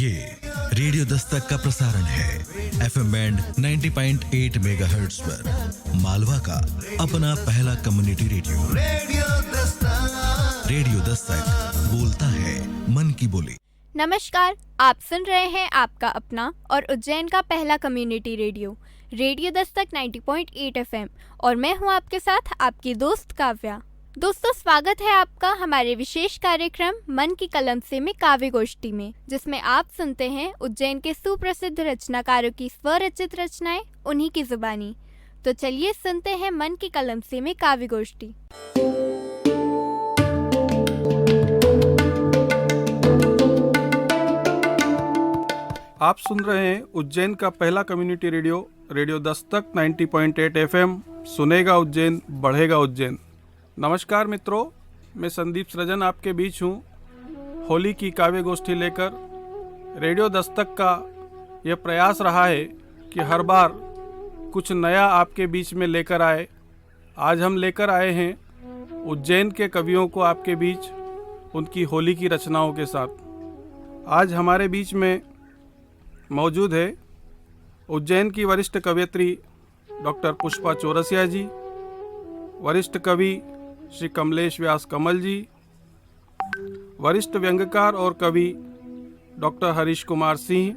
ये रेडियो दस्तक का प्रसारण है FM बैंड 90.8 मेगाहर्ट्ज पर मालवा का अपना पहला कम्युनिटी रेडियो। रेडियो दस्तक बोलता है मन की बोली। नमस्कार, आप सुन रहे हैं आपका अपना और उज्जैन का पहला community radio radio Dastak 90.8 FM और मैं हूं आपके साथ आपकी दोस्त काव्या। दोस्तों, स्वागत है आपका हमारे विशेष कार्यक्रम मन की कलम से में काव्य गोष्ठी में, जिसमें आप सुनते हैं उज्जैन के सुप्रसिद्ध रचनाकारों की स्वरचित रचनाएं उन्हीं की जुबानी। तो चलिए सुनते हैं मन की कलम से में काव्य गोष्ठी। आप सुन रहे हैं उज्जैन का पहला community radio radio Dastak 90.8 FM। सुनेगा उज्जैन, बढ़ेगा उज्जैन। नमस्कार मित्रों, मैं संदीप सृजन आपके बीच हूँ। होली की काव्य गोष्ठी लेकर रेडियो दस्तक का यह प्रयास रहा है कि हर बार कुछ नया आपके बीच में लेकर आए। आज हम लेकर आए हैं उज्जैन के कवियों को आपके बीच उनकी होली की रचनाओं के साथ। आज हमारे बीच में मौजूद है उज्जैन की वरिष्ठ कवयित्री डॉक्टर पुष्पा चौरसिया जी, वरिष्ठ कवि श्री कमलेश व्यास कमल जी, वरिष्ठ व्यंग्यकार और कवि डॉक्टर हरीश कुमार सिंह,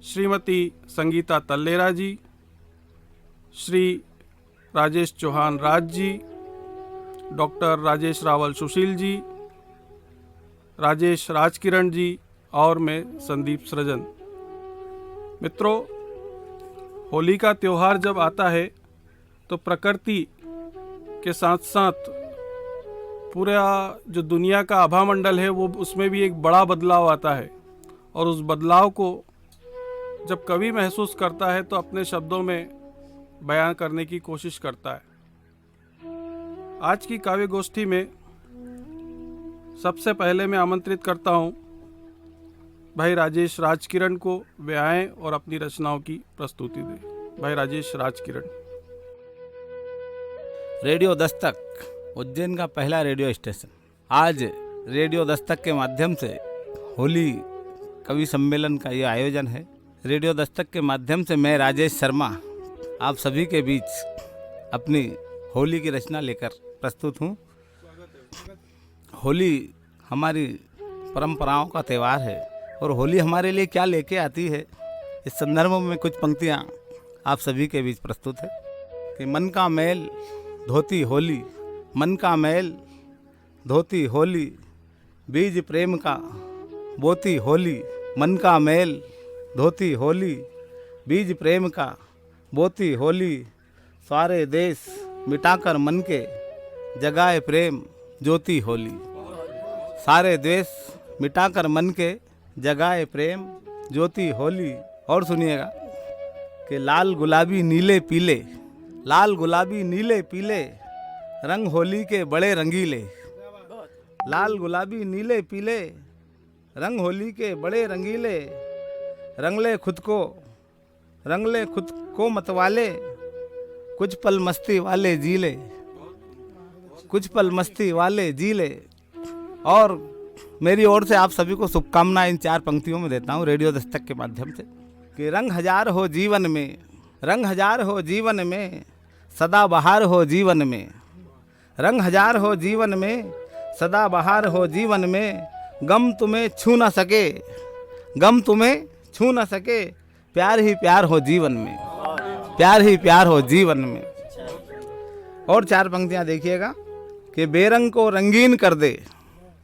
श्रीमती संगीता तल्लेरा जी, श्री राजेश चौहान राज जी, डॉक्टर राजेश रावल सुशील जी, राजेश राजकिरण जी और मैं संदीप सृजन। मित्रों, होली का त्यौहार जब आता है तो प्रकृति के साथ साथ पूरा जो दुनिया का आभामंडल है वो उसमें भी एक बड़ा बदलाव आता है, और उस बदलाव को जब कवि महसूस करता है तो अपने शब्दों में बयान करने की कोशिश करता है। आज की काव्य गोष्ठी में सबसे पहले मैं आमंत्रित करता हूँ भाई राजेश राजकिरण को। वे आएँ और अपनी रचनाओं की प्रस्तुति दें। भाई राजेश राजकिरण। रेडियो दस्तक उज्जैन का पहला रेडियो स्टेशन। आज रेडियो दस्तक के माध्यम से होली कवि सम्मेलन का ये आयोजन है। रेडियो दस्तक के माध्यम से मैं राजेश शर्मा आप सभी के बीच अपनी होली की रचना लेकर प्रस्तुत हूँ। होली हमारी परंपराओं का त्यौहार है और होली हमारे लिए क्या लेके आती है, इस संदर्भ में कुछ पंक्तियाँ आप सभी के बीच प्रस्तुत है कि मन का मैल धोती होली, मन का मैल धोती होली, बीज प्रेम का बोती होली, मन का मैल धोती होली, बीज प्रेम का बोती होली, सारे देश मिटाकर मन के जगाए प्रेम ज्योति होली। सारे देश मिटाकर मन के जगाए प्रेम ज्योति होली। और सुनिएगा कि लाल गुलाबी नीले पीले, लाल गुलाबी नीले पीले रंग होली के बड़े रंगीले। लाल गुलाबी नीले पीले रंग होली के बड़े रंगीले, रंगले खुद को मतवाले, कुछ पल मस्ती वाले जीले, कुछ पल मस्ती वाले जीले। और मेरी ओर से आप सभी को शुभकामनाएं इन 4 पंक्तियों में देता हूँ रेडियो दस्तक के माध्यम से कि रंग हजार हो जीवन में, रंग हजार हो जीवन में, सदा बहार हो जीवन में। रंग हजार हो जीवन में, सदा बहार हो जीवन में, गम तुम्हें छू न सके, गम तुम्हें छू न सके, प्यार ही प्यार हो जीवन में, प्यार ही प्यार हो जीवन में। और 4 पंक्तियाँ देखिएगा कि बेरंग को रंगीन कर दे,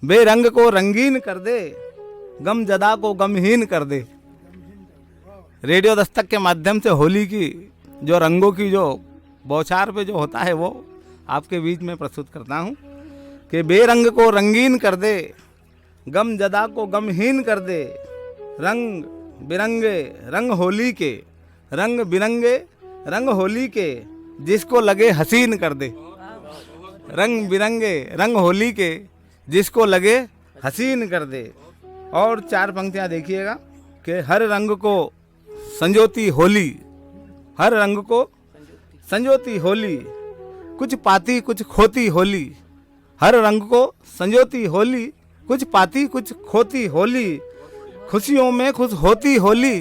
बेरंग को रंगीन कर दे, गम जदा को गमहीन कर दे। रेडियो दस्तक के माध्यम से होली की जो रंगों की जो बौछार पे जो होता है वो आपके बीच में प्रस्तुत करता हूँ कि बेरंग को रंगीन कर दे, गम जदा को गमहीन कर दे, रंग बिरंगे रंग होली के, रंग बिरंगे रंग होली के, जिसको लगे हसीन कर दे। रंग बिरंगे रंग होली के, जिसको लगे हसीन कर दे। और 4 पंक्तियाँ देखिएगा कि हर रंग को संजोती होली, हर रंग को संजोती होली, कुछ पाती कुछ खोती होली। हर रंग को संजोती होली, कुछ पाती कुछ खोती होली। खुशियों में खुश होती होली,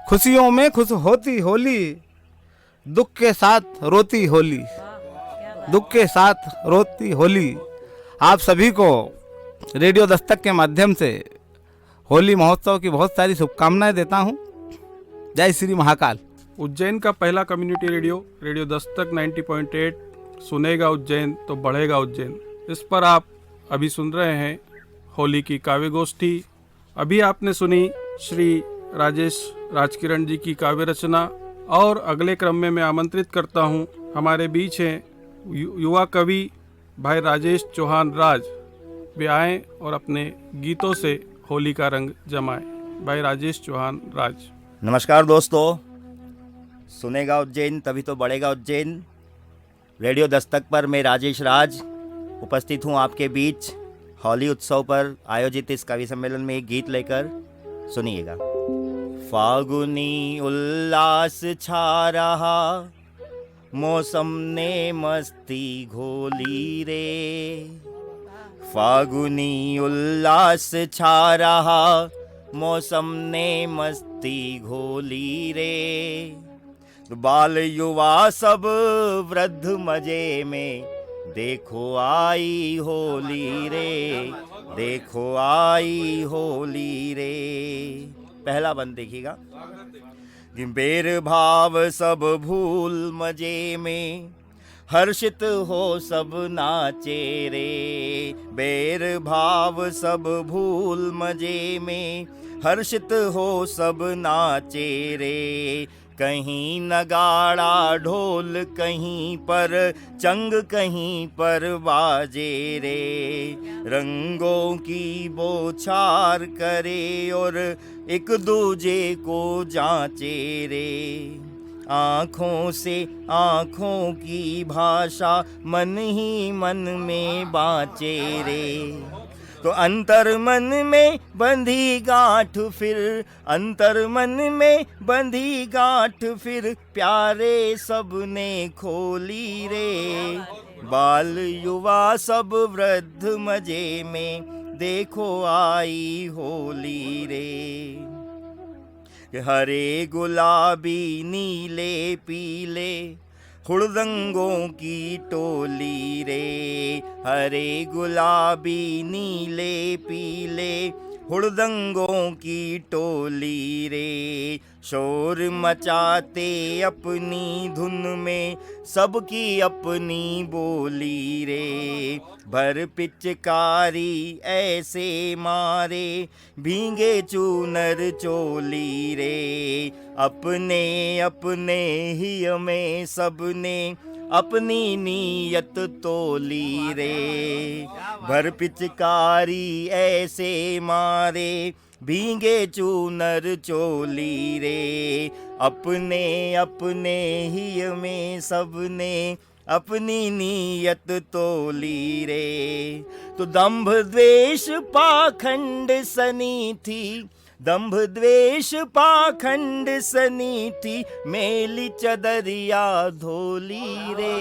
खुशियों में खुश होती होली, दुख के साथ रोती होली, दुख के साथ रोती होली। आप सभी को रेडियो दस्तक के माध्यम से होली महोत्सव की बहुत सारी शुभकामनाएं देता हूं। जय श्री महाकाल। उज्जैन का पहला कम्युनिटी रेडियो रेडियो दस्तक 90.8 सुनेगा उज्जैन तो बढ़ेगा उज्जैन, इस पर आप अभी सुन रहे हैं होली की काव्य गोष्ठी। अभी आपने सुनी श्री राजेश राजकिरण जी की काव्य रचना, और अगले क्रम में मैं आमंत्रित करता हूं, हमारे बीच हैं युवा कवि भाई राजेश चौहान राज। वे आएँ और अपने गीतों से होली का रंग जमाएं। भाई राजेश चौहान राज। नमस्कार दोस्तों, सुनेगा उज्जैन तभी तो बढ़ेगा उज्जैन रेडियो दस्तक पर मैं राजेश राज उपस्थित हूँ आपके बीच होली उत्सव पर आयोजित इस कवि सम्मेलन में एक गीत लेकर। सुनिएगा। फागुनी उल्लास छा रहा, मौसम ने मस्ती घोली रे। फागुनी उल्लास छा रहा, मौसम ने मस्ती घोली रे। बाल युवा सब वृद्ध मजे में, देखो आई होली रे, देखो आई होली रे। पहला बंद देखिएगा। बेर भाव सब भूल मजे में, हर्षित हो सब नाचे रे। बेर भाव सब भूल मजे में, हर्षित हो सब नाचे रे। कहीं नगाड़ा ढोल, कहीं पर चंग, कहीं पर बाजे रे। रंगों की बौछार करे और एक दूजे को जांचे रे। आँखों से आँखों की भाषा, मन ही मन में बाँचे रे। तो अंतर मन में बंधी गांठ फिर, अंतर मन में बंधी गांठ फिर, प्यारे सबने खोली रे। बाल युवा सब वृद्ध मजे में, देखो आई होली रे। हरे गुलाबी नीले पीले, हुड़दंगों की टोली रे। हरे गुलाबी नीले पीले, हुड़दंगों की टोली रे। शोर मचाते अपनी धुन में, सबकी अपनी बोली रे। भर पिचकारी ऐसे मारे, भीगे चूनर चोली रे। अपने अपने ही में सबने, अपनी नीयत तोली रे। भर पिचकारी ऐसे मारे, भीगे चूनर चोली रे। अपने अपने ही में सबने, अपनी नीयत तोली रे। तो दंभ द्वेष पाखंड सनी थी, दंभ द्वेष पाखंड सनी थी, मेली चदरिया धोली रे।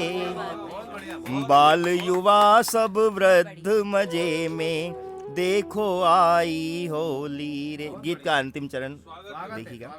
बाल युवा सब वृद्ध मजे में, देखो आई होली रे। गीत का अंतिम चरण देखिएगा।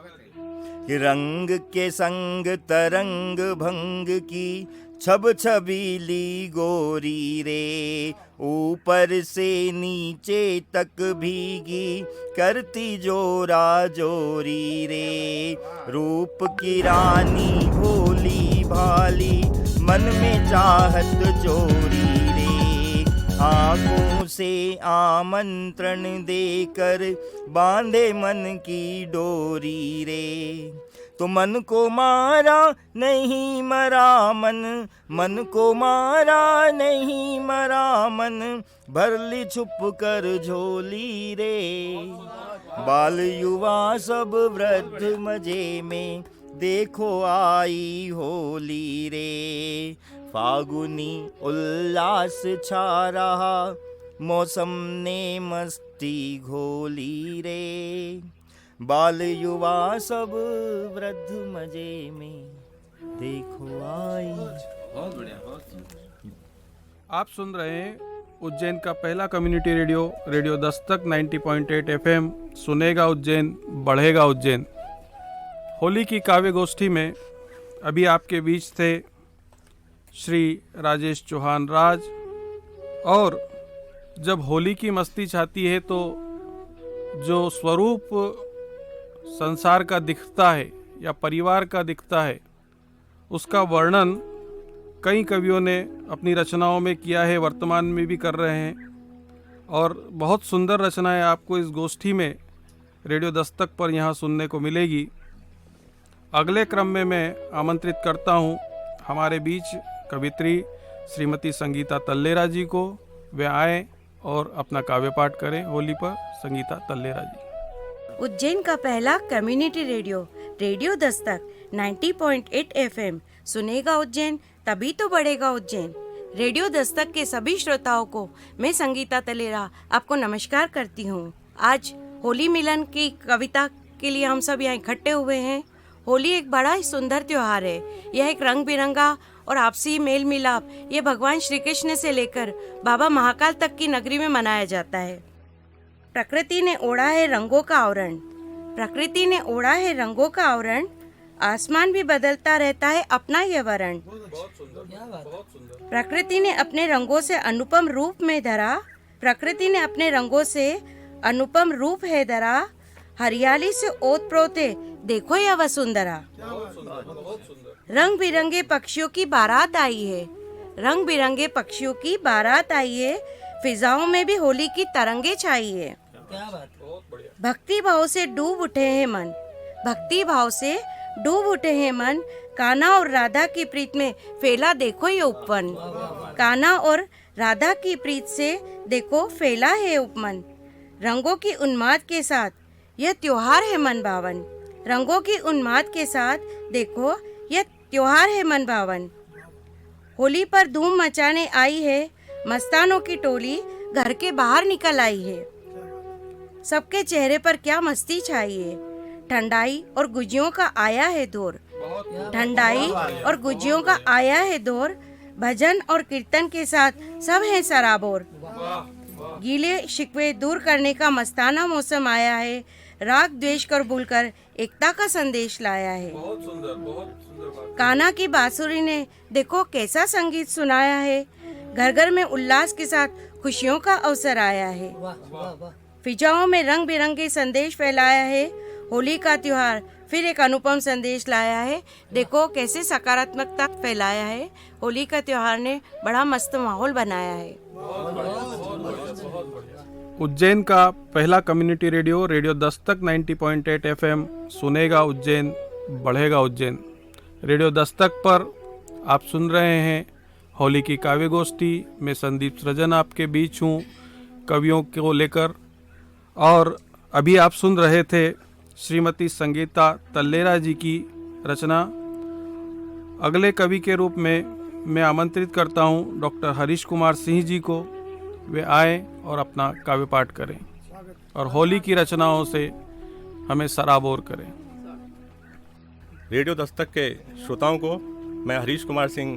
रंग के संग तरंग भंग की, छब छबीली गोरी रे। ऊपर से नीचे तक भीगी, करती जोरा जोरी रे। रूप की रानी भोली भाली, मन में चाहत चोरी रे। आँखों से आमंत्रण देकर, बांधे मन की डोरी रे। तो मन को मारा नहीं मरा मन, मन को मारा नहीं मरा मन, भर ली छुप कर झोली रे। बाल युवा सब वृद्ध मजे में, देखो आई होली रे। फागुनी उल्लास छा रहा, मौसम ने मस्ती घोली रे। बाल युवा सब वृद्ध मजे में, देखो आई। आप सुन रहे हैं उज्जैन का पहला community radio radio Dastak 90.8 FM सुनेगा उज्जैन बढ़ेगा उज्जैन। होली की काव्य गोष्ठी में अभी आपके बीच थे श्री राजेश चौहान राज। और जब होली की मस्ती छाती है तो जो स्वरूप संसार का दिखता है या परिवार का दिखता है, उसका वर्णन कई कवियों ने अपनी रचनाओं में किया है, वर्तमान में भी कर रहे हैं। और बहुत सुंदर रचनाएं आपको इस गोष्ठी में रेडियो दस्तक पर यहाँ सुनने को मिलेगी। अगले क्रम में मैं आमंत्रित करता हूँ हमारे बीच कवित्री श्रीमती संगीता तल्लेरा जी को। वे आए और अपना काव्य पाठ करें होली पर। संगीता तल्लेरा जी। उज्जैन का पहला community radio radio Dastak 90.8 FM सुनेगा उज्जैन तभी तो बढ़ेगा उज्जैन। रेडियो दस्तक के सभी श्रोताओं को मैं संगीता तलेरा आपको नमस्कार करती हूँ। आज होली मिलन की कविता के लिए हम सब यहाँ इकट्ठे हुए हैं। होली एक बड़ा ही सुंदर त्योहार है। यह एक रंग बिरंगा और आपसी मेल मिलाप ये भगवान श्री कृष्ण से लेकर बाबा महाकाल तक की नगरी में मनाया जाता है। प्रकृति ने ओढ़ा है रंगों का आवरण, प्रकृति ने ओढ़ा है रंगों का आवरण, आसमान भी बदलता रहता है अपना यह वर्ण। प्रकृति ने अपने रंगों से अनुपम रूप में धरा, प्रकृति ने अपने रंगों से अनुपम रूप है धरा, हरियाली से ओत प्रोते देखो यह वसुंधरा। रंग बिरंगे पक्षियों की बारात आई है, रंग बिरंगे पक्षियों की बारात आई है, फिजाओं में भी होली की तरंगे छाई है। भक्ति भाव से डूब उठे हैं मन, भक्ति भाव से डूब उठे हैं मन, कान्हा और राधा की प्रीत में फैला देखो ये उपवन। कान्हा और राधा की प्रीत से देखो फैला है उपमन। रंगों की उन्माद के साथ यह त्योहार है मन भावन, रंगों की उन्माद के साथ देखो यह त्योहार है मन भावन। होली पर धूम मचाने आई है, मस्तानों की टोली घर के बाहर निकल आई है। सबके चेहरे पर क्या मस्ती छाई है, ठंडाई और गुजियों का आया है दौर, ठंडाई और गुजियों का आया है दौर, भजन और कीर्तन के साथ सब हैं सराबोर। गीले शिकवे दूर करने का मस्ताना मौसम आया है, राग द्वेष कर भूलकर एकता का संदेश लाया है। कान्हा की बांसुरी ने देखो कैसा संगीत सुनाया है, घर घर में उल्लास के साथ खुशियों का अवसर आया है। फिजाओं में रंग बिरंगे संदेश फैलाया है, होली का त्योहार फिर एक अनुपम संदेश लाया है। देखो कैसे सकारात्मकता फैलाया है, होली का त्योहार ने बड़ा मस्त माहौल बनाया है। उज्जैन का पहला community radio radio Dastak 90.8 FM सुनेगा उज्जैन बढ़ेगा उज्जैन। रेडियो दस्तक पर आप सुन रहे हैं होली की काव्य गोष्ठी। मैं संदीप सृजन आपके बीच हूँ कवियों को लेकर। और अभी आप सुन रहे थे श्रीमती संगीता तल्लेरा जी की रचना। अगले कवि के रूप में मैं आमंत्रित करता हूँ डॉक्टर हरीश कुमार सिंह जी को। वे आए और अपना काव्य पाठ करें और होली की रचनाओं से हमें सराबोर करें। रेडियो दस्तक के श्रोताओं को मैं हरीश कुमार सिंह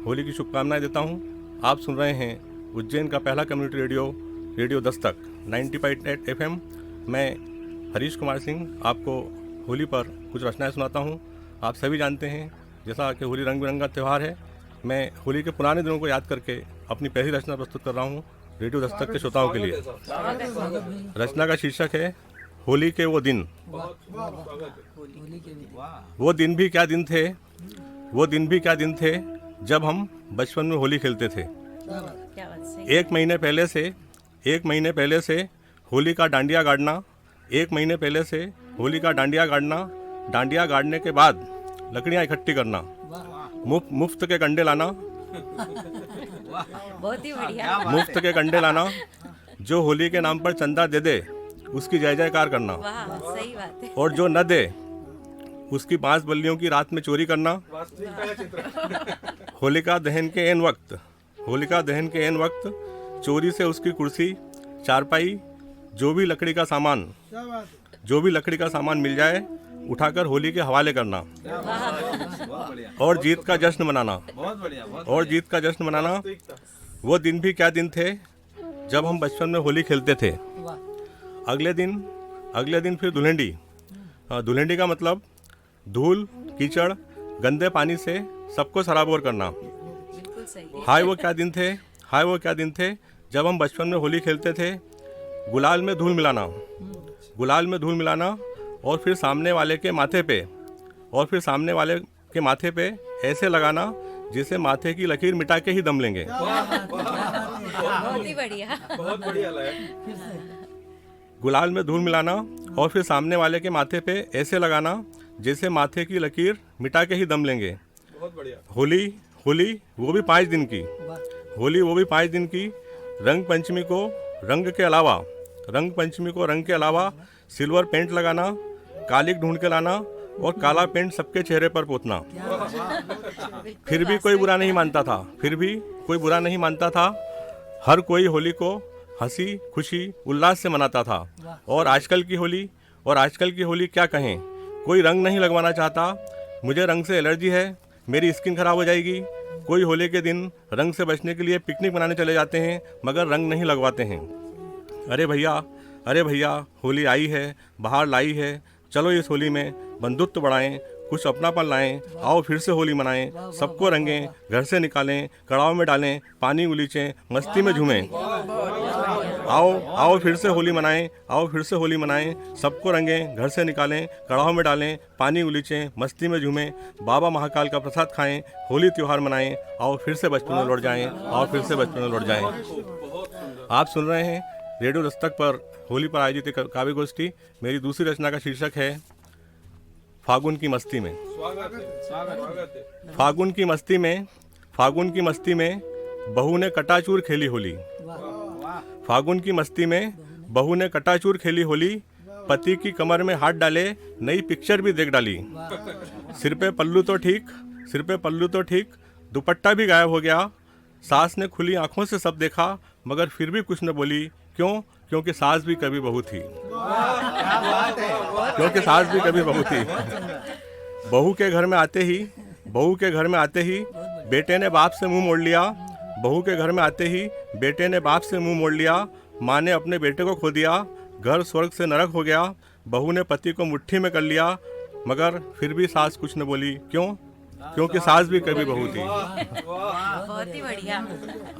होली की शुभकामनाएं देता हूं। आप सुन रहे हैं उज्जैन का पहला community radio radio Dastak 90.8 FM. मैं हरीश कुमार सिंह आपको होली पर कुछ रचनाएं सुनाता हूं। आप सभी जानते हैं जैसा कि होली रंग बिरंगा त्यौहार है, मैं होली के पुराने दिनों को याद करके अपनी पहली रचना प्रस्तुत कर रहा हूं रेडियो दस्तक के श्रोताओं के लिए। रचना का शीर्षक है होली के वो दिन। वो दिन भी क्या दिन थे, वो दिन भी क्या दिन थे जब हम बचपन में होली खेलते थे। एक महीने पहले से होली का डांडिया गाड़ना, एक महीने पहले से होली का डांडिया गाड़ना, डांडिया गाड़ने के बाद लकड़ियाँ इकट्ठी करना, मुफ्त के कंडे लाना, बहुत ही बढ़िया। मुफ्त के कंडे लाना, जो होली के नाम पर चंदा दे दे उसकी जय जयकार करना। वाह, सही बात है। और जो न दे उसकी 5 बल्लियों की रात में चोरी करना। होलिका दहन के एन वक्त चोरी से उसकी कुर्सी, चारपाई, जो भी लकड़ी का सामान मिल जाए उठाकर होली के हवाले करना और जीत का जश्न मनाना। वो दिन भी क्या दिन थे जब हम बचपन में होली खेलते थे। अगले दिन फिर धुलेंडी। धुलेंडी का मतलब धूल कीचड़ गंदे पानी से सबको सराबोर करना। हाय वो क्या दिन थे जब हम बचपन में होली खेलते थे। गुलाल में धूल मिलाना और फिर सामने वाले के माथे पे ऐसे लगाना जिसे माथे की लकीर मिटा के ही दम लेंगे। बहुत ही बढ़िया। गुलाल में धूल मिलाना और फिर सामने वाले के माथे पे ऐसे लगाना जैसे माथे की लकीर मिटा के ही दम लेंगे। बहुत बढ़िया। होली वो भी 5 दिन की। रंग पंचमी को रंग के अलावा सिल्वर पेंट लगाना, कालिक ढूंढ के लाना और काला पेंट सबके चेहरे पर पोतना। फिर भी कोई बुरा नहीं मानता था। हर कोई होली को हंसी खुशी उल्लास से मनाता था। और आजकल की होली क्या कहें, कोई रंग नहीं लगवाना चाहता। मुझे रंग से एलर्जी है, मेरी स्किन खराब हो जाएगी। कोई होली के दिन रंग से बचने के लिए पिकनिक मनाने चले जाते हैं मगर रंग नहीं लगवाते हैं। अरे भैया होली आई है, बाहर लाई है, चलो इस होली में बंधुत्व बढ़ाएं, कुछ अपनापन लाएं, आओ फिर से होली मनाएं, सबको रंगें, घर से निकालें, कड़ाव में डालें, पानी उलीचें, मस्ती में झूमें। आओ फिर से होली मनाएं, सबको रंगें, घर से निकालें, कड़ाव में डालें, पानी उलीचें, मस्ती में झूमें, बाबा महाकाल का प्रसाद खाएं, होली त्यौहार मनाएं, आओ फिर से बचपन में लौट जाएं। आप सुन रहे हैं रेडियो दस्तक पर होली पर आयोजित एक काव्य गोष्ठी। मेरी दूसरी रचना का शीर्षक है फागुन की मस्ती में। फागुन की मस्ती में बहू ने कटाचूर खेली होली। पति की कमर में हाथ डाले, नई पिक्चर भी देख डाली। सिर पे पल्लू तो ठीक, दुपट्टा भी गायब हो गया। सास ने खुली आंखों से सब देखा मगर फिर भी कुछ न बोली। क्योंकि सास भी कभी बहू थी। बहू के घर में आते ही बेटे ने बाप से मुंह मोड़ लिया। माँ ने अपने बेटे को खो दिया, घर स्वर्ग से नरक हो गया। बहू ने पति को मुट्ठी में कर लिया मगर फिर भी सास कुछ न बोली। क्योंकि सास भी कभी बहू थी। बहुत ही बढ़िया।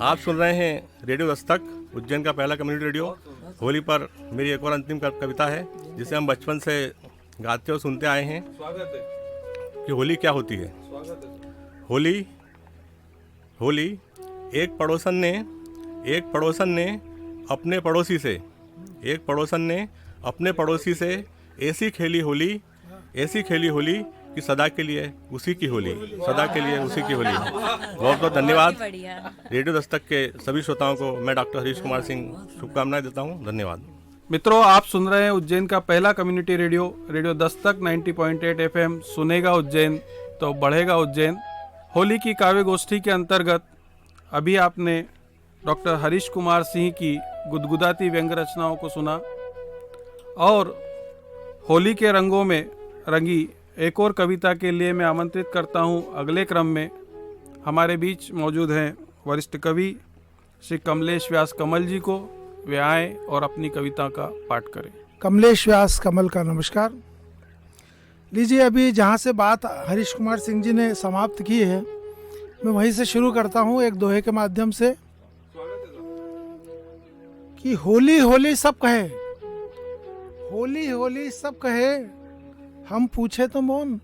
आप सुन रहे हैं रेडियो दस्तक, उज्जैन का पहला कम्युनिटी रेडियो। होली पर मेरी एक और अंतिम कविता है जिसे हम बचपन से गाते और सुनते आए हैं कि होली क्या होती है। होली एक पड़ोसन ने अपने पड़ोसी से ऐसी खेली होली कि सदा के लिए उसी की होली। बहुत बहुत धन्यवाद। रेडियो दस्तक के सभी श्रोताओं को मैं डॉक्टर हरीश कुमार सिंह शुभकामनाएं देता हूं। धन्यवाद। मित्रों, आप सुन रहे हैं उज्जैन का पहला कम्युनिटी रेडियो दस्तक 90.8 FM। सुनेगा उज्जैन तो बढ़ेगा उज्जैन। होली की काव्य गोष्ठी के अंतर्गत अभी आपने डॉक्टर हरीश कुमार सिंह की गुदगुदाती व्यंग रचनाओं को सुना और होली के रंगों में रंगी एक और कविता के लिए मैं आमंत्रित करता हूं। अगले क्रम में हमारे बीच मौजूद हैं वरिष्ठ कवि श्री कमलेश व्यास कमल जी को। वे आएँ और अपनी कविता का पाठ करें। कमलेश व्यास कमल का नमस्कार। लीजिए, अभी जहाँ से बात हरीश कुमार सिंह जी ने समाप्त की है, मैं वहीं से शुरू करता हूँ एक दोहे के माध्यम से कि होली होली सब कहे, हम पूछे तो मौन।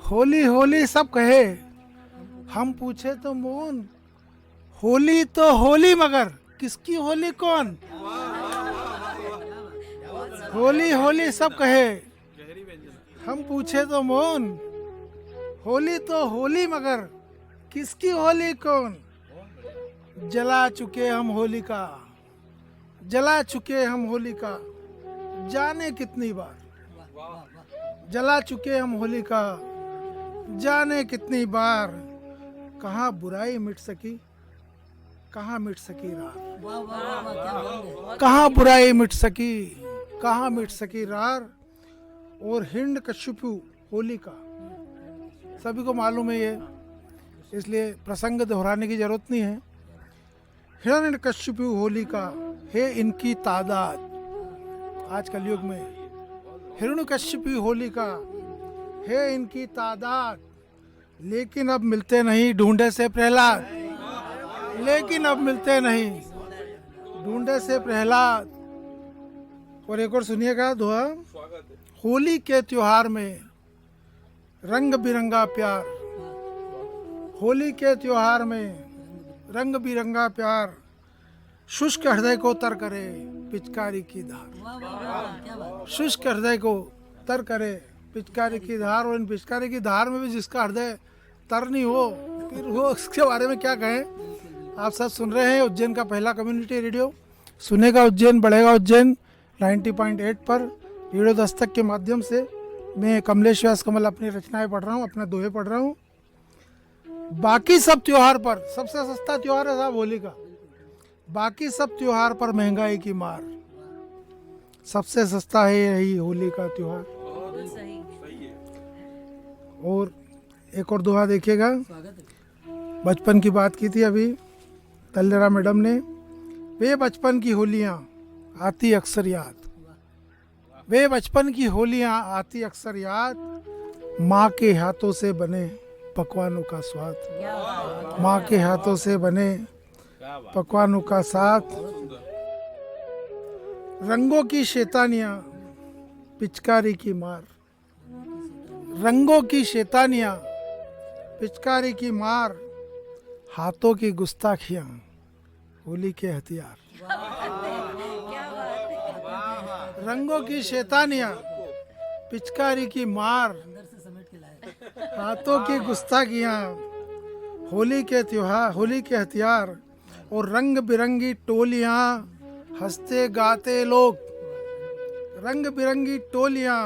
होली सब कहे, हम पूछे तो मौन। होली तो होली मगर किसकी होली कौन। होली सब कहे, हम पूछे तो मौन। होली तो होली मगर किसकी होली कौन। जला चुके हम होली का जाने कितनी बार। जला चुके हम होली का जाने कितनी बार। कहाँ बुराई मिट सकी रार। कहाँ बुराई मिट सकी रार। और हिंड कश्यपु होली का सभी को मालूम है ये, इसलिए प्रसंग दोहराने की जरूरत नहीं है। हिरण्यकश्यपु होलिका है इनकी तादाद। आज कलयुग में हिरण्यकश्यपु होलिका है इनकी तादाद, लेकिन अब मिलते नहीं ढूंढे से प्रहलाद। लेकिन अब मिलते नहीं ढूंढे से प्रहलाद। और एक और सुनिएगा दोहा। होली के त्योहार में रंग बिरंगा प्यार, होली के त्योहार में रंग बिरंगा प्यार, शुष्क हृदय को तर करे पिचकारी की धार। शुष्क हृदय को तर करे पिचकारी की धार। और इन पिचकारी की धार में भी जिसका हृदय तर नहीं हो, फिर वो उसके बारे में क्या कहें। आप सब सुन रहे हैं उज्जैन का पहला कम्युनिटी रेडियो, सुनेगा उज्जैन बढ़ेगा उज्जैन 90.8 पर रेडियो दस्तक के माध्यम से। मैं कमलेश व्यास कमल अपनी रचनाएं पढ़ रहा हूँ, अपने दोहे पढ़ रहा हूँ। बाकी सब त्योहार पर सबसे सस्ता त्योहार है साहब होली का। बाकी सब त्योहार पर महंगाई की मार, सबसे सस्ता है यही होली का त्योहार। और एक और दोहा देखिएगा। बचपन की बात की थी अभी तल्लेरा मैडम ने। वे बचपन की होलियाँ आती अक्सर याद, वे बचपन की होलियाँ आती अक्सर याद, माँ के हाथों से बने पकवानों का स्वाद। माँ के हाथों से बने पकवानों का साथ। रंगों की शैतानियाँ पिचकारी की मार, रंगों की शैतानियाँ पिचकारी की मार, हाथों की गुस्ताखियाँ होली के हथियार। रंगों की शैतानियाँ पिचकारी की मार, हाथों की गुस्ताखियाँ होली के त्योहार, होली के हथियार। और रंग बिरंगी टोलियाँ हंसते गाते लोग, रंग बिरंगी टोलियाँ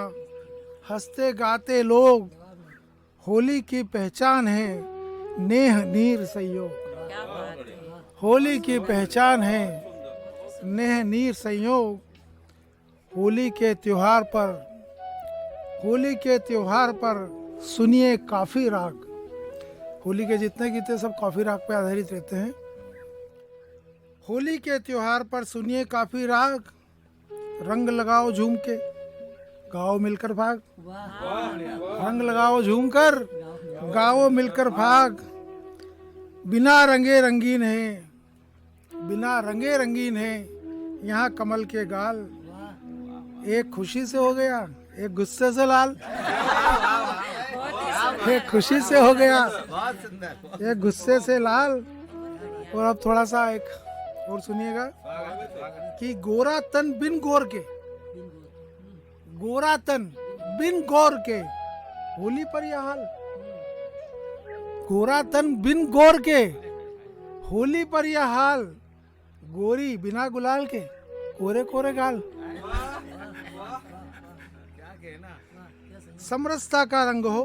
हंसते गाते लोग, होली की पहचान है नेह नीर संयोग। होली की पहचान है नेह नीर संयोग। होली के त्योहार पर, होली के त्योहार पर सुनिए काफी राग। होली के जितने गीत हैं सब काफी राग पे आधारित रहते हैं। होली के त्योहार पर सुनिए काफी राग, रंग लगाओ झूम के गाओ मिलकर भाग। रंग लगाओ झूम कर गाओ मिलकर भाग। बिना रंगे रंगीन है, बिना रंगे रंगीन है यहाँ कमल के गाल। एक खुशी से हो गया, एक गुस्से से लाल। एक खुशी से हो गया, एक गुस्से से लाल। और अब थोड़ा सा एक और सुनिएगा कि गोरा तन बिन गोर के, गोरा तन बिन गौर के होली पर यह हाल। गोरा तन बिन गौर के होली पर यह हाल, गोरी बिना गुलाल के कोरे कोरे गाल। समरसता का रंग हो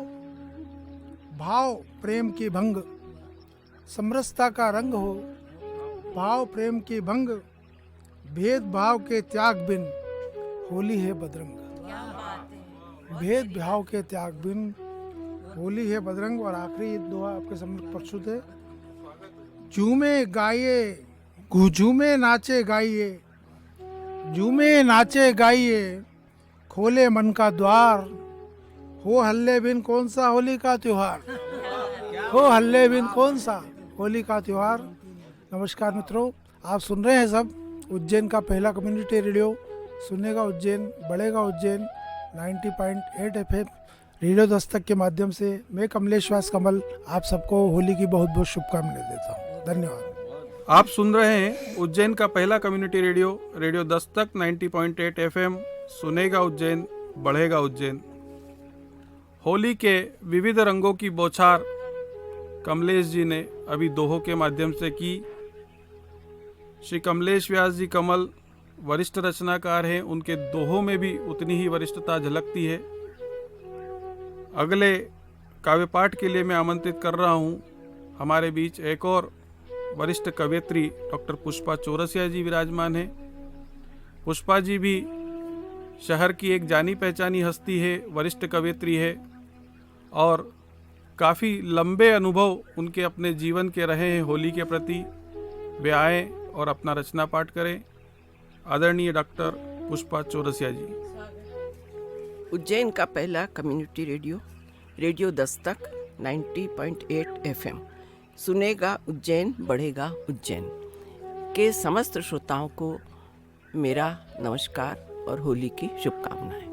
भाव प्रेम की भंग, समरसता का रंग हो भाव प्रेम की भंग, भेद भाव के त्याग बिन होली है बदरंग। भेद भाव के त्याग बिन होली है बदरंग। और आखिरी दुआ आपके सामने प्रस्तुत है। झूमे गाइए, झूमे नाचे गाइए, झूमे नाचे गाइए, खोले मन का द्वार, हो हल्ले बिन कौन सा होली का त्योहार, हो हल्ले बिन कौन सा होली का त्योहार। नमस्कार मित्रों, आप सुन रहे हैं सब उज्जैन का पहला कम्युनिटी रेडियो, सुनेगा उज्जैन बढ़ेगा उज्जैन 90.8 FM रेडियो दस्तक के माध्यम से। मैं कमलेश व्यास कमल आप सबको होली की बहुत बहुत शुभकामनाएं देता हूँ। धन्यवाद। आप सुन रहे हैं उज्जैन का पहला community radio, radio Dastak 90.8 FM, सुनेगा उज्जैन बढ़ेगा उज्जैन। होली के विविध रंगों की बौछार कमलेश जी ने अभी दोहों के माध्यम से की। श्री कमलेश व्यास जी कमल वरिष्ठ रचनाकार हैं, उनके दोहों में भी उतनी ही वरिष्ठता झलकती है। अगले काव्य पाठ के लिए मैं आमंत्रित कर रहा हूँ हमारे बीच एक और वरिष्ठ कवयित्री डॉक्टर पुष्पा चौरसिया जी विराजमान हैं। पुष्पा जी भी शहर की एक जानी पहचानी हस्ती है, वरिष्ठ कवयित्री है और काफ़ी लंबे अनुभव उनके अपने जीवन के रहे हैं होली के प्रति। वे आए और अपना रचना पाठ करें। आदरणीय डॉक्टर पुष्पा चौरसिया जी। उज्जैन का पहला community radio radio Dastak 90.8 FM सुनेगा उज्जैन बढ़ेगा उज्जैन के समस्त श्रोताओं को मेरा नमस्कार और होली की शुभकामनाएं।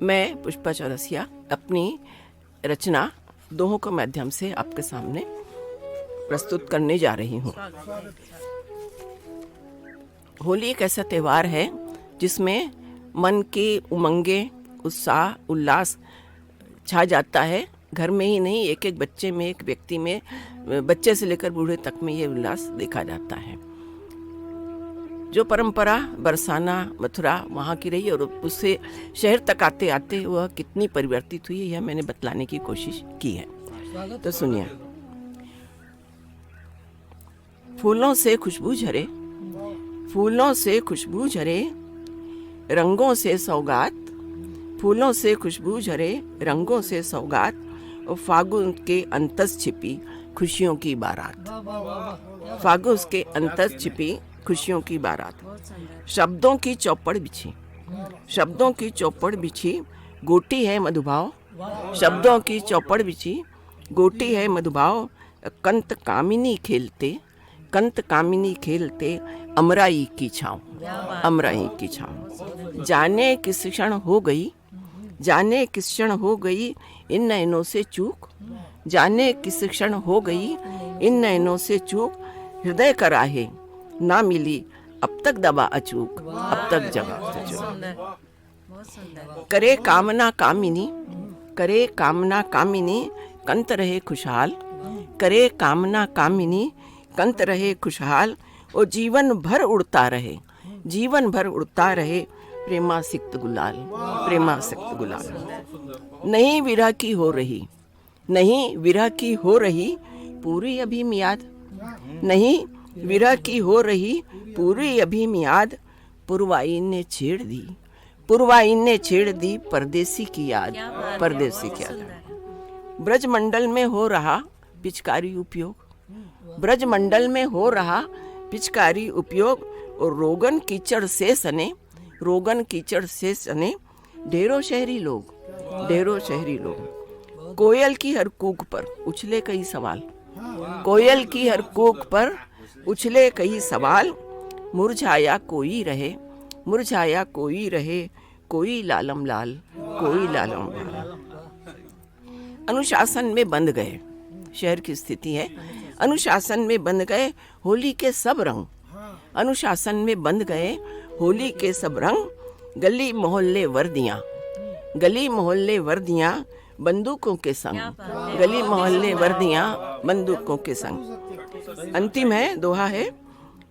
मैं पुष्पा चौरसिया अपनी रचना दोहों के माध्यम से आपके सामने प्रस्तुत करने जा रही हूँ। होली एक ऐसा त्यौहार है जिसमें मन के उमंगे उत्साह उल्लास छा जाता है। घर में ही नहीं, एक एक बच्चे में, एक व्यक्ति में, बच्चे से लेकर बूढ़े तक में ये उल्लास देखा जाता है। जो परंपरा बरसाना मथुरा वहाँ की रही और उससे शहर तक आते आते वह कितनी परिवर्तित हुई है, यह मैंने बतलाने की कोशिश की है। तो सुनिए। फूलों से खुशबू झरे, फूलों से खुशबू झरे, रंगों से सौगात, फूलों से खुशबू झरे, रंगों से सौगात, और फागुन के अंतस छिपी खुशियों की बारात, फागुन के अंतस छिपी खुशियों की बारात। शब्दों की चौपड़ बिछी, शब्दों की चौपड़ बिछी, गोटी है मधुभाव, शब्दों की चौपड़ बिछी, गोटी है मधुभाव, कंत कामिनी खेलते, कंत कामिनी खेलते, अमराई की छाँव, अमराई की छाँव। जाने किस क्षण हो गई, जाने किस क्षण हो गई इन नैनों से चूक, जाने किस क्षण हो गई इन नैनों से चूक, हृदय कराहे ना मिली अब तक दबा अचूक, अब तक जवाब अचूक। करे कामना कामिनी, करे कामना कामिनी, कंत रहे खुशहाल, करे कामना कामिनी, कंत रहे खुशहाल, और जीवन भर उड़ता रहे, जीवन भर उड़ता रहे प्रेमासिक्त गुलाल, प्रेमासिक्त गुलाल। नहीं विरह की हो रही, नहीं विरह की हो रही पूरी अभी मियाद, नहीं विरह की हो रही पूरी अभी मियाद, पुरवाई ने छेड़ दी, पुरवाई ने छेड़ दी परदेसी की याद, परदेसी की याद। ब्रजमंडल में हो रहा पिचकारी उपयोग, ब्रजमंडल में हो रहा पिचकारी उपयोग, और रोगन कीचड़ से सने, रोगन कीचड़ से सने ढेरों शहरी लोग, ढेरों शहरी लोग। कोयल की हर कूक पर उछले कई सवाल, कोयल की हर कूक पर उछले कई सवाल, मुरझाया कोई रहे, मुरझाया कोई रहे, कोई लालम लाल, कोई लालम लाल। अनुशासन में बंध गए, शहर की स्थिति है, अनुशासन में बंध गए होली के सब रंग, अनुशासन में बंध गए होली के सब रंग। गली मोहल्ले वर्दियाँ, गली मोहल्ले वर्दियाँ बंदूकों के संग, गली मोहल्ले वर्दियाँ बंदूकों के संग। अंतिम है, दोहा है।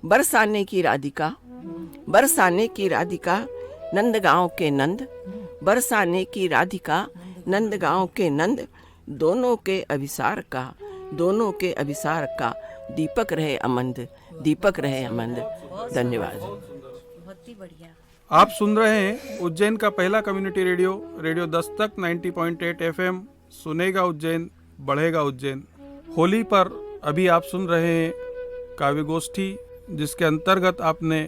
बरसाने की राधिका, बरसाने की राधिका नंदगांव के नंद, बरसाने की राधिका नंदगांव के नंद, दोनों के अभिसार का, दोनों के अभिसार का दीपक रहे अमंद, दीपक रहे अमंद। धन्यवाद। बहुत ही बढ़िया। आप सुन रहे हैं उज्जैन का पहला community radio radio Dastak 90.8 FM सुनेगा उज्जैन बढ़ेगा उज्जैन। होली पर अभी आप सुन रहे हैं काव्य गोष्ठी, जिसके अंतर्गत आपने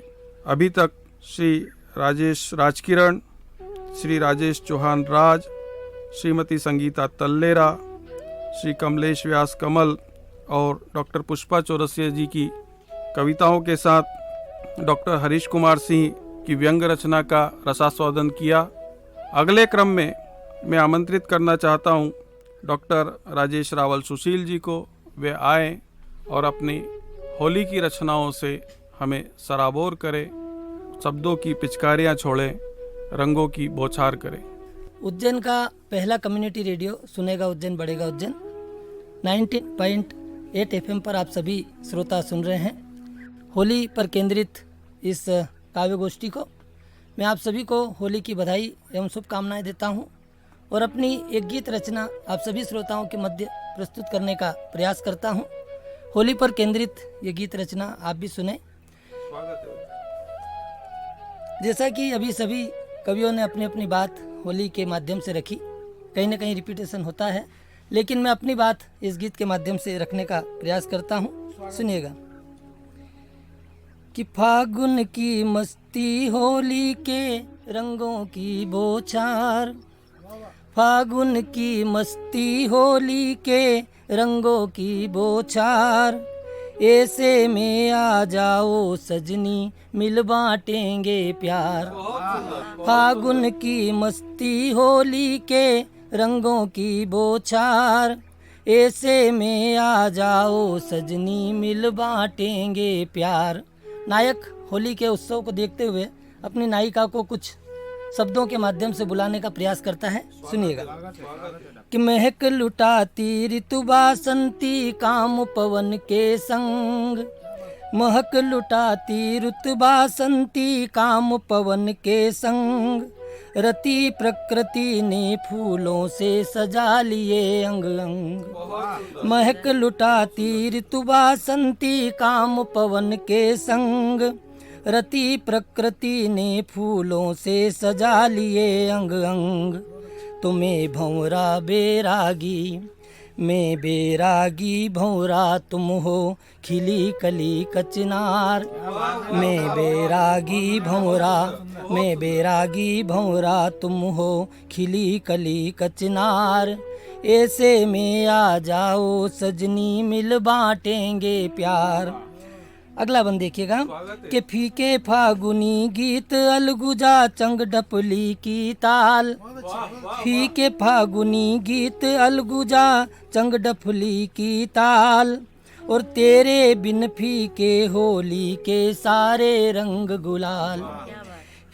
अभी तक श्री राजेश राजकिरण, श्री राजेश चौहान राज, श्रीमती संगीता तल्लेरा, श्री कमलेश व्यास कमल और डॉक्टर पुष्पा चौरसिया जी की कविताओं के साथ डॉक्टर हरीश कुमार सिंह की व्यंग रचना का रसास्वादन किया। अगले क्रम में मैं आमंत्रित करना चाहता हूं डॉक्टर राजेश रावल सुशील जी को। वे आए और अपनी होली की रचनाओं से हमें सराबोर करें, शब्दों की पिचकारियां छोड़ें, रंगों की बौछार करें। उज्जैन का पहला कम्युनिटी रेडियो सुनेगा उज्जैन बढ़ेगा उज्जैन 90.8 FM पर आप सभी श्रोता सुन रहे हैं। होली पर केंद्रित इस काव्य गोष्ठी को मैं आप सभी को होली की बधाई एवं शुभकामनाएं देता हूं और अपनी एक गीत रचना आप सभी श्रोताओं के मध्य प्रस्तुत करने का प्रयास करता हूं। होली पर केंद्रित ये गीत रचना आप भी सुने। जैसा कि अभी सभी कवियों ने अपनी अपनी बात होली के माध्यम से रखी, कहीं ना कहीं रिपीटेशन होता है, लेकिन मैं अपनी बात इस गीत के माध्यम से रखने का प्रयास करता हूँ। सुनिएगा। कि फागुन की मस्ती होली के रंगों की बौछार, फागुन की मस्ती होली के रंगों की बौछार, ऐसे में आ जाओ सजनी मिल बाटेंगे प्यार। फागुन की मस्ती होली के रंगों की बौछार, ऐसे में आ जाओ सजनी मिल बाटेंगे प्यार। नायक होली के उत्सव को देखते हुए अपनी नायिका को कुछ शब्दों के माध्यम से बुलाने का प्रयास करता है। सुनिएगा कि महक लुटाती ऋतु बासंती काम पवन के संग, महक लुटाती ऋतु बासंती काम पवन के संग, रति प्रकृति ने फूलों से सजा लिए अंग अंग। महक लुटाती ऋतु बासंती काम पवन के संग, रति प्रकृति ने फूलों से सजा लिए अंग अंग। तुम्हें भंवरा बेरागी मैं बेरागी भंवरा तुम हो खिली कली कचनार, मैं बेरागी भंवरा मैं बेरागी भंवरा तुम हो खिली कली कचनार, ऐसे में आ जाओ सजनी मिल बाटेंगे प्यार। अगला बंद देखिएगा कि फीके फागुनी गीत अलगुजा चंग डपली की ताल, फीके फागुनी गीत अलगुजा चंग डपली की ताल, और तेरे बिन फीके होली के सारे रंग गुलाल।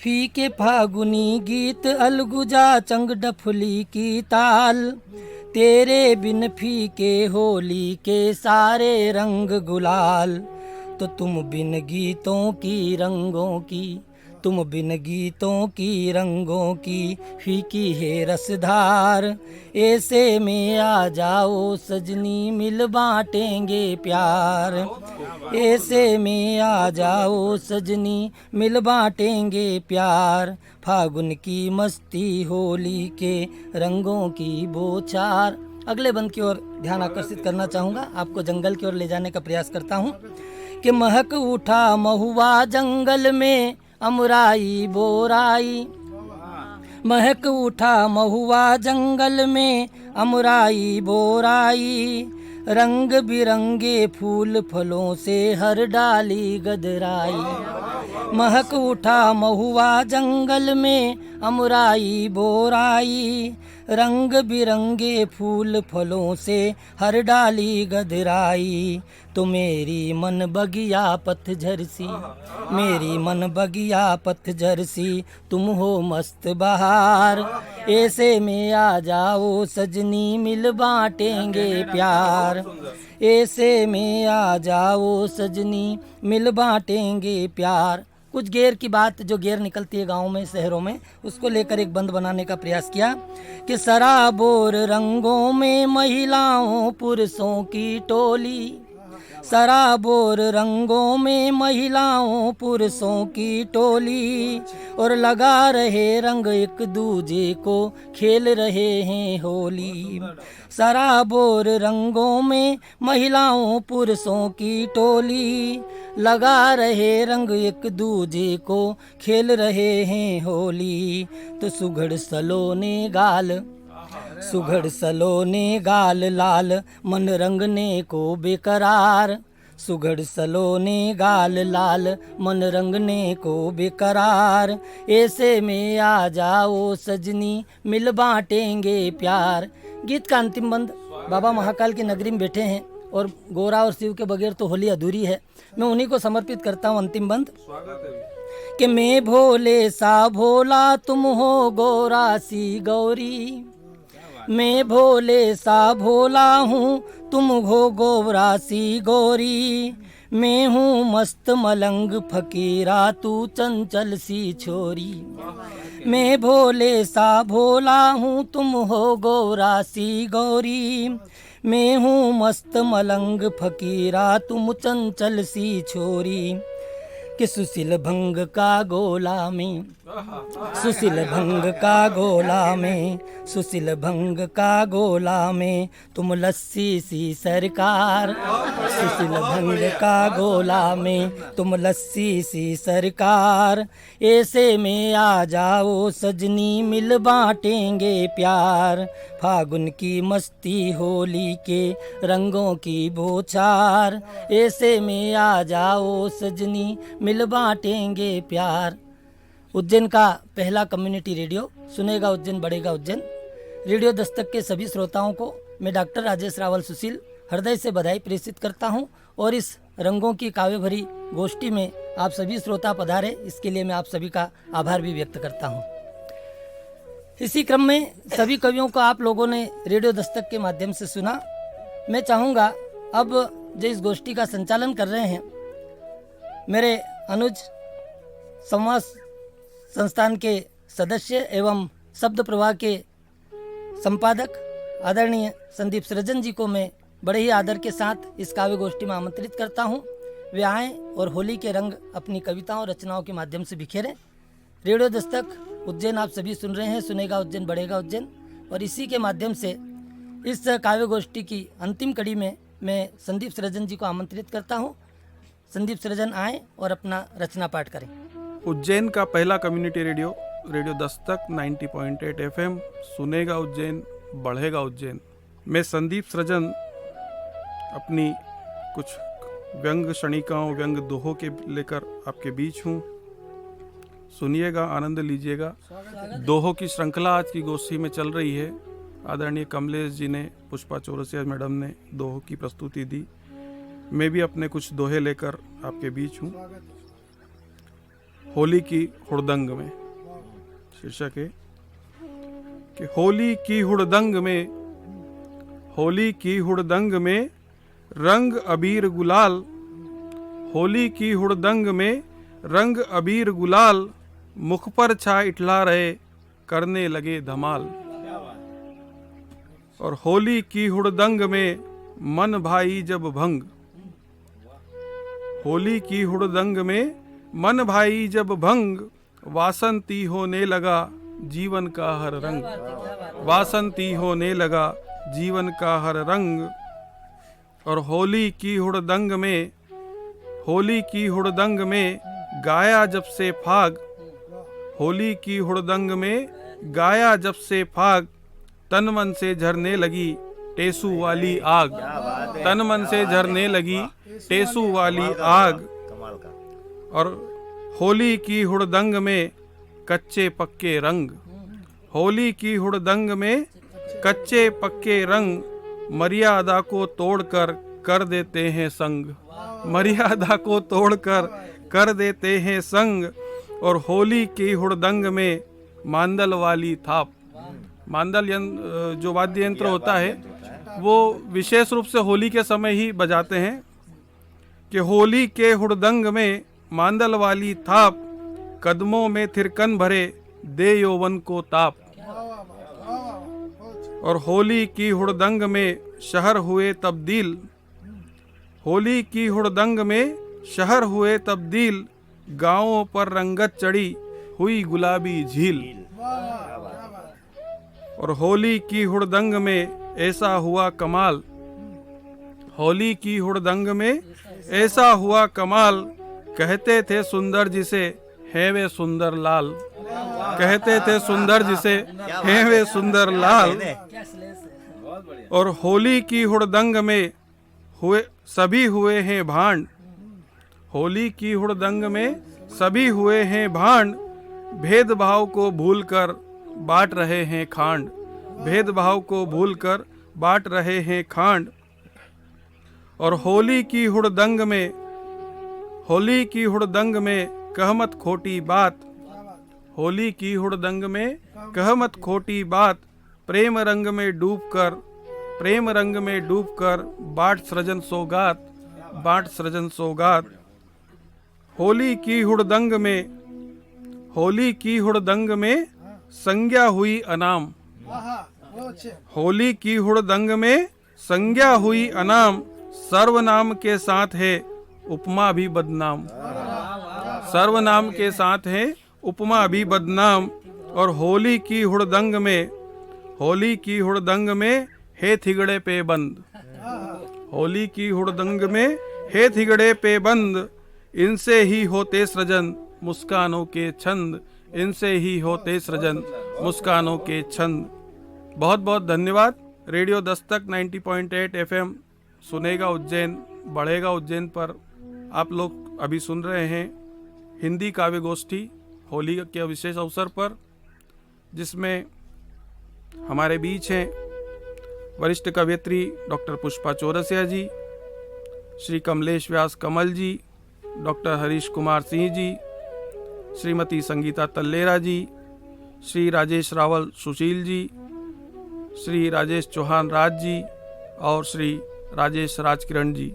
फीके फागुनी गीत अलगुजा चंग डफली की ताल, तेरे बिन फीके होली के सारे रंग गुलाल। तो तुम बिन गीतों की रंगों की, तुम बिन गीतों की रंगों की फीकी है रसधार, ऐसे में आ जाओ सजनी मिल बाटेंगे प्यार, ऐसे में आ जाओ सजनी मिल बाटेंगे प्यार। फागुन की मस्ती होली के रंगों की बौछार। अगले बंद की ओर ध्यान आकर्षित करना चाहूँगा, आपको जंगल की ओर ले जाने का प्रयास करता हूँ कि महक उठा महुआ जंगल में अमराई बोराई, महक उठा महुआ जंगल में अमराई बोराई, रंग बिरंगे फूल फलों से हर डाली गदराई। महक उठा महुआ जंगल में अमराई बोराई, रंग बिरंगे फूल फलों से हर डाली गदराई। तो मेरी मन बगिया पतझर सी, मेरी मन बगिया पतझर सी, तुम हो मस्त बहार, ऐसे में आ जाओ सजनी मिल बाटेंगे प्यार, ऐसे में आ जाओ सजनी मिल बाटेंगे प्यार। कुछ गेर की बात जो गेर निकलती है गाँव में शहरों में, उसको लेकर एक बंद बनाने का प्रयास किया कि सराबोर रंगों में महिलाओं पुरुषों की टोली, सराबोर रंगों में महिलाओं पुरुषों की टोली, और लगा रहे रंग एक दूजे को खेल रहे हैं होली। सराबोर रंगों में महिलाओं पुरुषों की टोली, लगा रहे रंग एक दूजे को खेल रहे हैं होली। तो सुघड़ सलोने गाल, सुघड़ सलोने गाल लाल, मन रंगने को बेकरार, सुघड़ सलोने गाल लाल, मन रंगने को बेकरार, ऐसे में आ जाओ सजनी मिल बाटेंगे प्यार। गीत का अंतिम बंद बाबा महाकाल की नगरी में बैठे हैं और गोरा और शिव के बगैर तो होली अधूरी है, मैं उन्हीं को समर्पित करता हूँ अंतिम बंद कि मैं भोले सा भोला तुम हो गोरा सी गौरी, मैं भोले सा भोला हूँ तुम हो गोरा सी गौरी, मैं हूँ मस्त मलंग फकीरा तू चंचल सी छोरी। मैं भोले सा भोला हूँ तुम हो गोरा सी गौरी, मैं हूँ मस्त मलंग फकीरा तुम चंचल सी छोरी। कि सुशील भंग का गोला में, सुशील भंग का गोला में, सुशील भंग का गोला में तुम लस्सी सी सरकार, सुशील भंग का गोला में तुम लस्सी सी सरकार, ऐसे में आ जाओ सजनी मिल बांटेंगे प्यार, फागुन की मस्ती होली के रंगों की बौछार, ऐसे में आ जाओ सजनी मिल बांटेंगे प्यार। उज्जैन का पहला कम्युनिटी रेडियो सुनेगा उज्जैन बढ़ेगा उज्जैन, रेडियो दस्तक के सभी श्रोताओं को मैं डॉक्टर राजेश रावल सुशील हृदय से बधाई प्रेषित करता हूं और इस रंगों की काव्य भरी गोष्ठी में आप सभी श्रोता पधारे, इसके लिए मैं आप सभी का आभार भी व्यक्त करता हूं। इसी क्रम में सभी कवियों को आप लोगों ने रेडियो दस्तक के माध्यम से सुना। मैं चाहूँगा अब जो इस गोष्ठी का संचालन कर रहे हैं मेरे अनुज संवाद संस्थान के सदस्य एवं शब्द प्रवाह के संपादक आदरणीय संदीप सृजन जी को मैं बड़े ही आदर के साथ इस काव्य गोष्ठी में आमंत्रित करता हूं। वे आएँ और होली के रंग अपनी कविताओं और रचनाओं के माध्यम से बिखेरें। रेडियो दस्तक उज्जैन आप सभी सुन रहे हैं, सुनेगा उज्जैन बढ़ेगा उज्जैन, और इसी के माध्यम से इस काव्य गोष्ठी की अंतिम कड़ी में मैं संदीप सृजन जी को आमंत्रित करता हूं। संदीप सृजन आएँ और अपना रचना पाठ करें। उज्जैन का पहला community radio radio Dastak 90.8 FM, सुनेगा उज्जैन बढ़ेगा उज्जैन। मैं संदीप सृजन अपनी कुछ व्यंग क्षणिकाओं व्यंग दोहों के लेकर आपके बीच हूँ। सुनिएगा, आनंद लीजिएगा। दोहों की श्रृंखला आज की गोष्ठी में चल रही है। आदरणीय कमलेश जी ने, पुष्पा चौरसिया मैडम ने दोहों की प्रस्तुति दी। मैं भी अपने कुछ दोहे लेकर आपके बीच हूँ। होली की हुड़दंग में शीर्षक है कि होली की हुड़दंग में, होली की हुड़दंग में रंग अबीर गुलाल, होली की हुड़दंग में रंग अबीर गुलाल, मुख पर छा इठला रहे करने लगे धमाल। और होली की हुड़दंग में मन भाई जब भंग, होली की हुड़दंग में मन भाई जब भंग, वासंती होने लगा जीवन का हर रंग, वासंती होने लगा जीवन का हर रंग। और होली की हुड़दंग में, होली की हुड़दंग में गाया जब से फाग, होली की हुड़दंग में गाया जब से फाग, तन मन से झरने लगी टेसू वाली आग, तन मन से झरने लगी टेसू वाली आग। और होली की हुड़दंग में कच्चे पक्के रंग, होली की हुड़दंग में कच्चे पक्के रंग, मर्यादा को तोड़कर कर देते हैं संग, मर्यादा को तोड़कर कर देते हैं संग। और होली की हुड़दंग में मांदल वाली थाप, मांदल जो वाद्य यंत्र होता है वो विशेष रूप से होली के समय ही बजाते हैं कि होली के हुड़दंग में मांदल वाली थाप, कदमों में थिरकन भरे दे यौवन को ताप। और होली की हुड़दंग में शहर हुए तब्दील, होली की हुड़दंग में शहर हुए तब्दील, गांवों पर रंगत चढ़ी हुई गुलाबी झील। और होली की हुड़दंग में ऐसा हुआ कमाल, होली की हुड़दंग में ऐसा हुआ कमाल, कहते थे सुंदर जिसे है वे सुंदर लाल, कहते थे सुंदर जिसे है वे सुंदर लाल। और होली की हुड़दंग में हुए सभी हुए हैं भांड, होली की हुड़दंग में सभी हुए हैं भांड, भेदभाव को भूलकर बांट रहे हैं खांड, भेदभाव को भूलकर बांट रहे हैं खांड। और होली की हुड़दंग में, होली की हुड़दंग में कहमत खोटी बात, होली की हुड़दंग में कहमत खोटी बात, प्रेम रंग में डूबकर, प्रेम रंग में डूबकर बाट सृजन सौगात, बाट सृजन सौगात। होली की हुड़दंग में, होली की हुड़दंग में संज्ञा हुई अनाम, होली की हुड़दंग में संज्ञा हुई अनाम, सर्वनाम के साथ है उपमा भी बदनाम, सर्वनाम के साथ हैं उपमा भी बदनाम। और होली की हुड़दंग में हे थिगड़े पे बंद, होली की हुड़दंग में हे थिगड़े पे बंद, इनसे ही होते सृजन मुस्कानों के छंद, इनसे ही होते सृजन मुस्कानों के छंद। बहुत बहुत धन्यवाद। रेडियो दस्तक 90.8 FM सुनेगा उज्जैन बढ़ेगा उज्जैन पर आप लोग अभी सुन रहे हैं हिंदी काव्य गोष्ठी होली के विशेष अवसर पर, जिसमें हमारे बीच हैं वरिष्ठ कवयित्री डॉक्टर पुष्पा चौरसिया जी, श्री कमलेश व्यास कमल जी, डॉक्टर हरीश कुमार सिंह जी, श्रीमती संगीता तल्लेरा जी, श्री राजेश रावल सुशील जी, श्री राजेश चौहान राज जी और श्री राजेश राजकिरण जी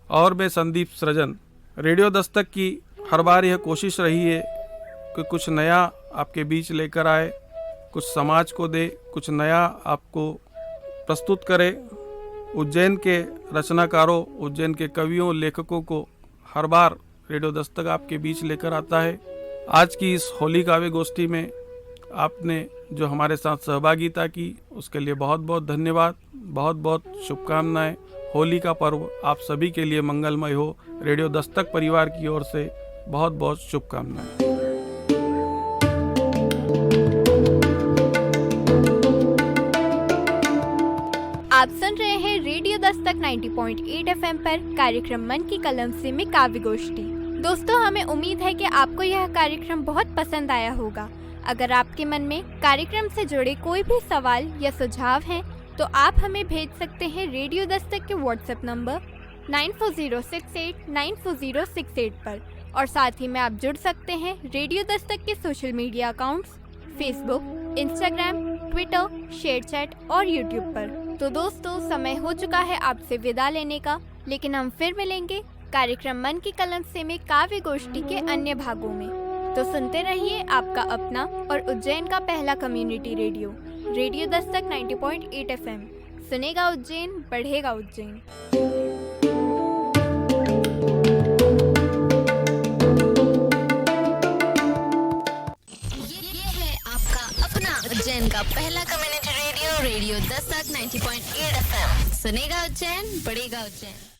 और मैं संदीप सृजन। रेडियो दस्तक की हर बार यह कोशिश रही है कि कुछ नया आपके बीच लेकर आए, कुछ समाज को दे, कुछ नया आपको प्रस्तुत करे। उज्जैन के रचनाकारों, उज्जैन के कवियों, लेखकों को हर बार रेडियो दस्तक आपके बीच लेकर आता है। आज की इस होली काव्य गोष्ठी में आपने जो हमारे साथ सहभागिता की उसके लिए बहुत बहुत धन्यवाद, बहुत बहुत शुभकामनाएं। होली का पर्व आप सभी के लिए मंगलमय हो। रेडियो दस्तक परिवार की ओर से बहुत बहुत शुभकामनाएं। आप सुन रहे हैं रेडियो दस्तक 90.8 FM पर कार्यक्रम मन की कलम से में काव्य गोष्ठी। दोस्तों, हमें उम्मीद है कि आपको यह कार्यक्रम बहुत पसंद आया होगा। अगर आपके मन में कार्यक्रम से जुड़े कोई भी सवाल या सुझाव हैं तो आप हमें भेज सकते हैं रेडियो दस्तक के व्हाट्सएप नंबर 9406894068 पर, और साथ ही में आप जुड़ सकते हैं रेडियो दस्तक के social media accounts Facebook, Instagram, Twitter, ShareChat और यूट्यूब पर। तो दोस्तों, समय हो चुका है आपसे विदा लेने का, लेकिन हम फिर मिलेंगे कार्यक्रम मन की कलम से में काव्य गोष्ठी के अन्य भागों में। तो सुनते रहिए आपका अपना और उज्जैन का पहला community radio, radio Dastak 90.8 FM। सुनेगा उज्जैन बढ़ेगा उज्जैन। उज्जैन का पहला community radio, radio Dastak 90.8 FM। सुनेगा उज्जैन बढ़ेगा उज्जैन।